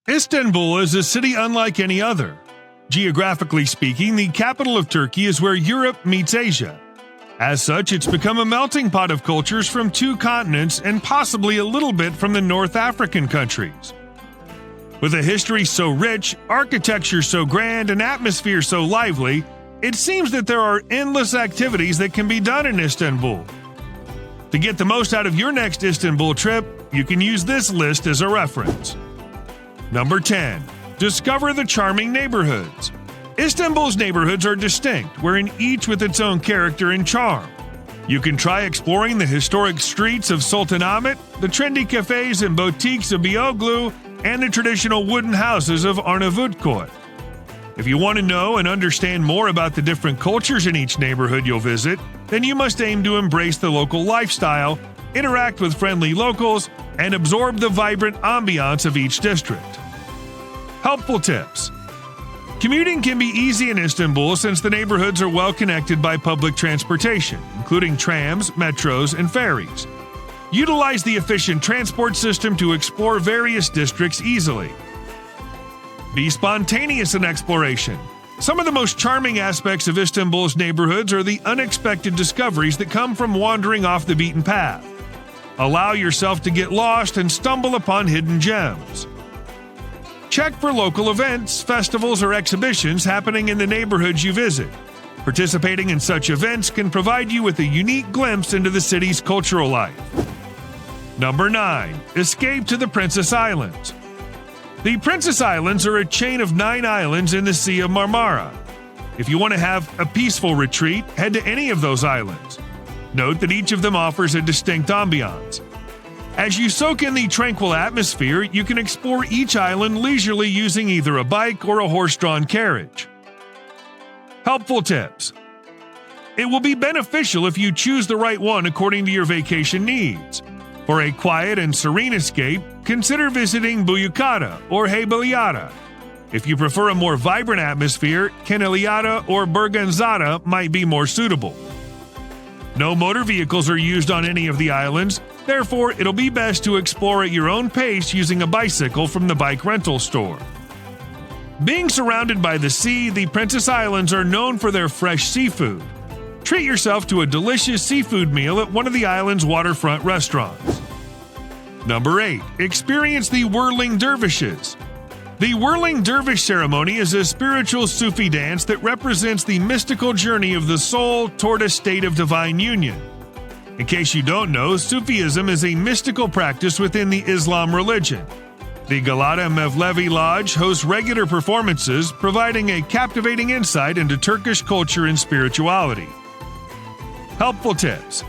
Istanbul is a city unlike any other. Geographically speaking, the capital of Turkey is where Europe meets Asia. As such, it's become a melting pot of cultures from two continents and possibly a little bit from the North African countries. With a history so rich, architecture so grand, and atmosphere so lively, it seems that there are endless activities that can be done in Istanbul. To get the most out of your next Istanbul trip, you can use this list as a reference. Number 10. Discover the charming neighborhoods. Istanbul's neighborhoods are distinct, wherein each with its own character and charm. You can try exploring the historic streets of Sultanahmet, the trendy cafes and boutiques of Beyoğlu, and the traditional wooden houses of Arnavutköy. If you want to know and understand more about the different cultures in each neighborhood you'll visit, then you must aim to embrace the local lifestyle, interact with friendly locals, and absorb the vibrant ambiance of each district. Helpful tips. Commuting can be easy in Istanbul since the neighborhoods are well connected by public transportation, including trams, metros, and ferries. Utilize the efficient transport system to explore various districts easily. Be spontaneous in exploration. Some of the most charming aspects of Istanbul's neighborhoods are the unexpected discoveries that come from wandering off the beaten path. Allow yourself to get lost and stumble upon hidden gems. Check for local events, festivals, or exhibitions happening in the neighborhoods you visit. Participating in such events can provide you with a unique glimpse into the city's cultural life. Number 9. Escape to the Princess Islands. The Princess Islands are a chain of 9 islands in the Sea of Marmara. If you want to have a peaceful retreat, head to any of those islands. Note that each of them offers a distinct ambiance. As you soak in the tranquil atmosphere, you can explore each island leisurely using either a bike or a horse-drawn carriage. Helpful tips. It will be beneficial if you choose the right one according to your vacation needs. For a quiet and serene escape, consider visiting Buyukada or Heybeliada. If you prefer a more vibrant atmosphere, Keneliada or Berganzada might be more suitable. No motor vehicles are used on any of the islands, therefore it'll be best to explore at your own pace using a bicycle from the bike rental store. Being surrounded by the sea, the Princess Islands are known for their fresh seafood. Treat yourself to a delicious seafood meal at one of the island's waterfront restaurants. Number 8. Experience the whirling dervishes. The whirling dervish ceremony is a spiritual Sufi dance that represents the mystical journey of the soul toward a state of divine union. In case you don't know, Sufism is a mystical practice within the Islam religion. The Galata Mevlevi Lodge hosts regular performances, providing a captivating insight into Turkish culture and spirituality. Helpful tips.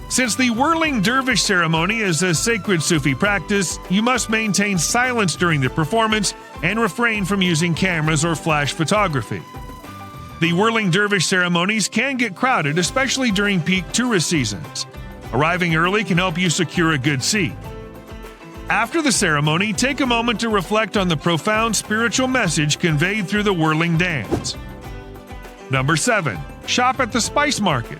Since the whirling dervish ceremony is a sacred Sufi practice, you must maintain silence during the performance and refrain from using cameras or flash photography. The whirling dervish ceremonies can get crowded, especially during peak tourist seasons. Arriving early can help you secure a good seat. After the ceremony, take a moment to reflect on the profound spiritual message conveyed through the whirling dance. Number 7. Shop at the Spice Market.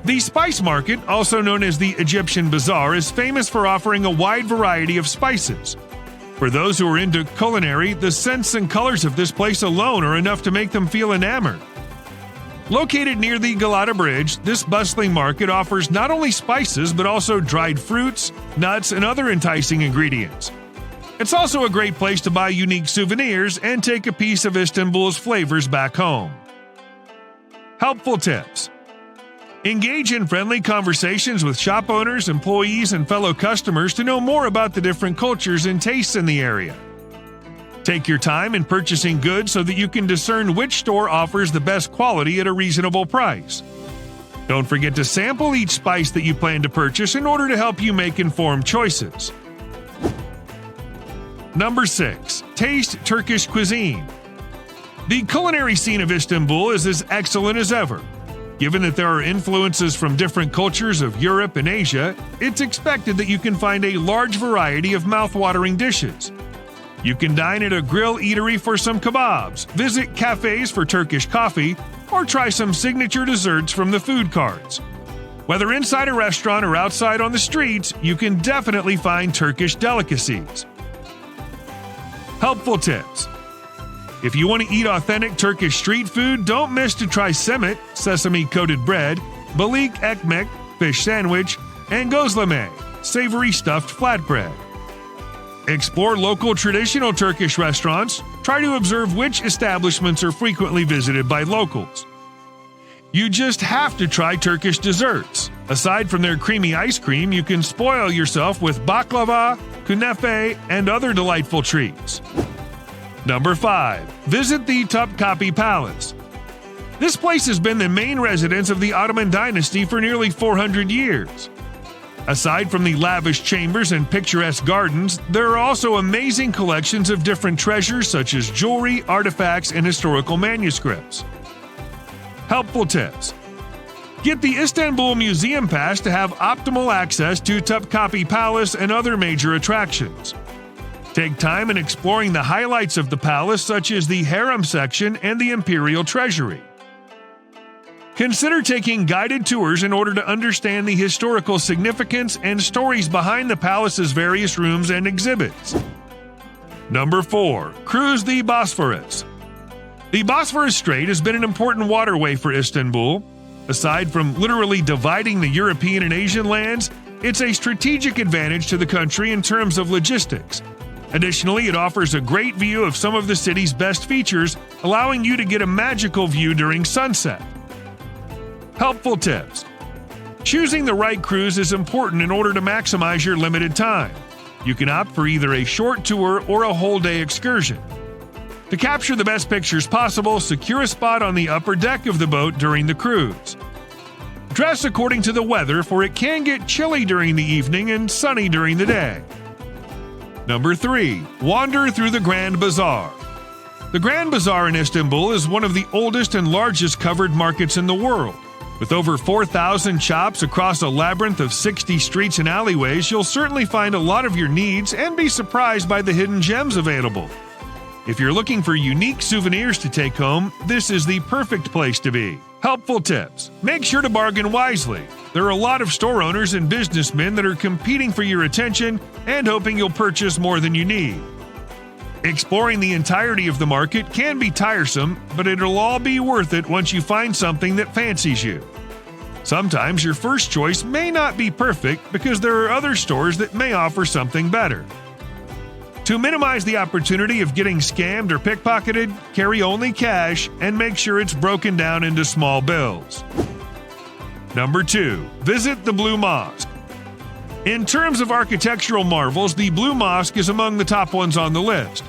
The Spice Market, also known as the Egyptian Bazaar, is famous for offering a wide variety of spices. For those who are into culinary, the scents and colors of this place alone are enough to make them feel enamored. Located near the Galata Bridge, this bustling market offers not only spices but also dried fruits, nuts, and other enticing ingredients. It's also a great place to buy unique souvenirs and take a piece of Istanbul's flavors back home. Helpful tips. Engage in friendly conversations with shop owners, employees, and fellow customers to know more about the different cultures and tastes in the area. Take your time in purchasing goods so that you can discern which store offers the best quality at a reasonable price. Don't forget to sample each spice that you plan to purchase in order to help you make informed choices. Number 6. Taste Turkish cuisine. The culinary scene of Istanbul is as excellent as ever. Given that there are influences from different cultures of Europe and Asia, it's expected that you can find a large variety of mouth-watering dishes. You can dine at a grill eatery for some kebabs, visit cafes for Turkish coffee, or try some signature desserts from the food carts. Whether inside a restaurant or outside on the streets, you can definitely find Turkish delicacies. Helpful tips. If you want to eat authentic Turkish street food, don't miss to try simit, sesame-coated bread, balik ekmek, fish sandwich, and gözleme, savory stuffed flatbread. Explore local traditional Turkish restaurants. Try to observe which establishments are frequently visited by locals. You just have to try Turkish desserts. Aside from their creamy ice cream, you can spoil yourself with baklava, künefe, and other delightful treats. Number 5. Visit the Topkapi Palace. This place has been the main residence of the Ottoman dynasty for nearly 400 years. Aside from the lavish chambers and picturesque gardens, there are also amazing collections of different treasures such as jewelry, artifacts, and historical manuscripts. Helpful tips. Get the Istanbul Museum Pass to have optimal access to Topkapi Palace and other major attractions. Take time in exploring the highlights of the palace such as the harem section and the imperial treasury. Consider taking guided tours in order to understand the historical significance and stories behind the palace's various rooms and exhibits. Number 4. Cruise the Bosphorus. The Bosphorus Strait has been an important waterway for Istanbul. Aside from literally dividing the European and Asian lands, it's a strategic advantage to the country in terms of logistics. Additionally, it offers a great view of some of the city's best features, allowing you to get a magical view during sunset. Helpful tips. Choosing the right cruise is important in order to maximize your limited time. You can opt for either a short tour or a whole-day excursion. To capture the best pictures possible, secure a spot on the upper deck of the boat during the cruise. Dress according to the weather, for it can get chilly during the evening and sunny during the day. Number 3. Wander through the Grand Bazaar. The Grand Bazaar in Istanbul is one of the oldest and largest covered markets in the world. With over 4,000 shops across a labyrinth of 60 streets and alleyways, you'll certainly find a lot of your needs and be surprised by the hidden gems available. If you're looking for unique souvenirs to take home, this is the perfect place to be. Helpful tips. Make sure to bargain wisely. There are a lot of store owners and businessmen that are competing for your attention and hoping you'll purchase more than you need. Exploring the entirety of the market can be tiresome, but it'll all be worth it once you find something that fancies you. Sometimes your first choice may not be perfect because there are other stores that may offer something better. To minimize the opportunity of getting scammed or pickpocketed, carry only cash and make sure it's broken down into small bills. Number 2. Visit the Blue Mosque. In terms of architectural marvels, the Blue Mosque is among the top ones on the list.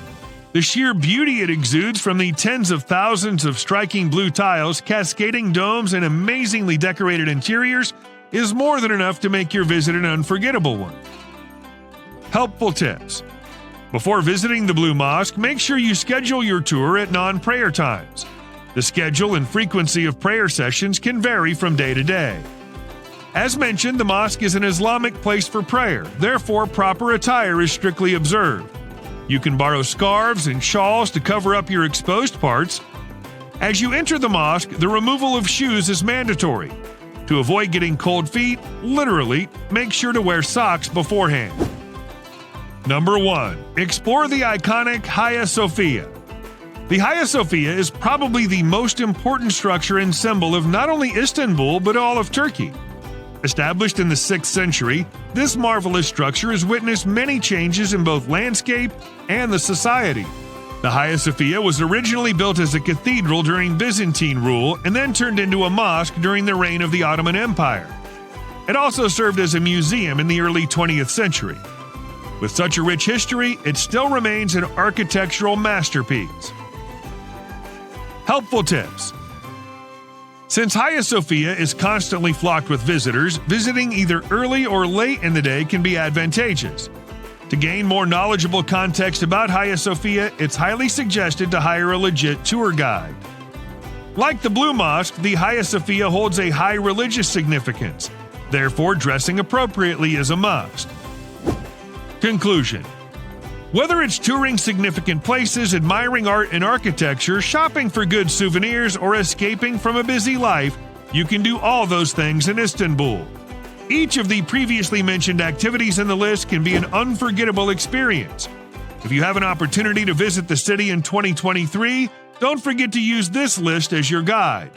The sheer beauty it exudes from the tens of thousands of striking blue tiles, cascading domes, and amazingly decorated interiors is more than enough to make your visit an unforgettable one. Helpful tips. Before visiting the Blue Mosque, make sure you schedule your tour at non-prayer times. The schedule and frequency of prayer sessions can vary from day to day. As mentioned, the mosque is an Islamic place for prayer, therefore proper attire is strictly observed. You can borrow scarves and shawls to cover up your exposed parts. As you enter the mosque, the removal of shoes is mandatory. To avoid getting cold feet, literally, make sure to wear socks beforehand. Number 1. Explore the iconic Hagia Sophia. The Hagia Sophia is probably the most important structure and symbol of not only Istanbul but all of Turkey. Established in the 6th century, this marvelous structure has witnessed many changes in both landscape and the society. The Hagia Sophia was originally built as a cathedral during Byzantine rule and then turned into a mosque during the reign of the Ottoman Empire. It also served as a museum in the early 20th century. With such a rich history, it still remains an architectural masterpiece. Helpful tips. Since Hagia Sophia is constantly flocked with visitors, visiting either early or late in the day can be advantageous. To gain more knowledgeable context about Hagia Sophia, it's highly suggested to hire a legit tour guide. Like the Blue Mosque, the Hagia Sophia holds a high religious significance. Therefore, dressing appropriately is a must. Conclusion. Whether it's touring significant places, admiring art and architecture, shopping for good souvenirs, or escaping from a busy life, you can do all those things in Istanbul. Each of the previously mentioned activities in the list can be an unforgettable experience. If you have an opportunity to visit the city in 2023, don't forget to use this list as your guide.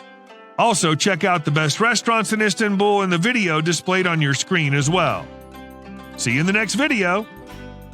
Also, check out the best restaurants in Istanbul in the video displayed on your screen as well. See you in the next video.